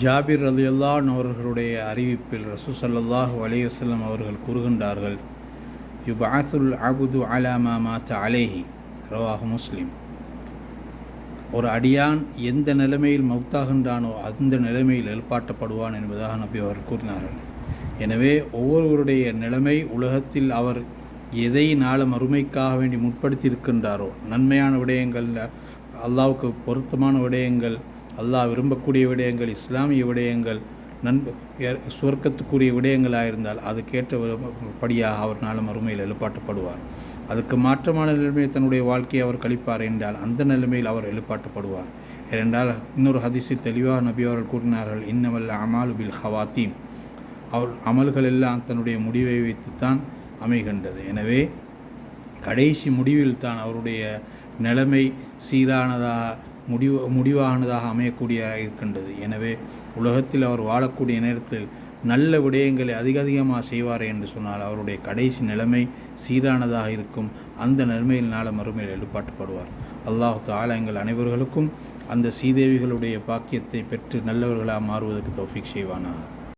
ஜாபிர் ரலியல்லாஹு அவர்களுடைய அறிவிப்பில் ரசூல் ஸல்லல்லாஹு அலைஹி வஸல்லம் அவர்கள் கூறுகின்றார்கள், யுபஅஸுல் அப்து அலா மா மாத அலைஹி, ரவாஹு முஸ்லிம். ஒரு அடியான் எந்த நிலைமையில் மௌத்தாகின்றானோ அந்த நிலைமையில் எழுப்பாட்டப்படுவான் என்பதாக நபி அவர்கள் கூறினார்கள். எனவே ஒவ்வொருவருடைய நிலைமை, உலகத்தில் அவர் எதை நாளும் மறுமைக்காக வேண்டி முற்படுத்தியிருக்கின்றாரோ, நன்மையான விடயங்கள், அல்லாஹ்வுக்கு பொருத்தமான விடயங்கள், அல்லாஹ் விரும்பக்கூடிய விடயங்கள், இஸ்லாமிய விடயங்கள், சுவர்க்கத்துக்குரிய விடயங்களாக இருந்தால் அதுக்கேற்றபடியாக அவர் நாளும் மறுமையில் எழுப்பாட்டப்படுவார். அதுக்கு மாற்றமான நிலைமையில் தன்னுடைய வாழ்க்கையை அவர் கழிப்பார் என்றால் அந்த நிலைமையில் அவர் எழுப்பாட்டப்படுவார். ஏனென்றால் இன்னொரு ஹதீஸில் தெளிவாக நபி அவர்கள் கூறினார்கள், இன்னவல்ல அமாலு பில் ஹவாத்தீம், அவர் அமல்கள் எல்லாம் தன்னுடைய முடிவை வைத்துத்தான் அமைகின்றது. எனவே கடைசி முடிவில் தான் அவருடைய நிலைமை சீரானதாக முடிவானதாக அமையக்கூடியதாக இருக்கின்றது. எனவே உலகத்தில் அவர் வாழக்கூடிய நேரத்தில் நல்ல விடயங்களை அதிகமாக செய்வார் என்று சொன்னால் அவருடைய கடைசி நிலைமை சீரானதாக இருக்கும். அந்த நிலைமையில் நாள மறுமையில் எழுப்பாட்டப்படுவார். அல்லாஹ் தஆலா எங்கள் அனைவர்களுக்கும் அந்த சீதேவிகளுடைய பாக்கியத்தை பெற்று நல்லவர்களாக மாறுவதற்கு தௌஃபீக் செய்வானாக.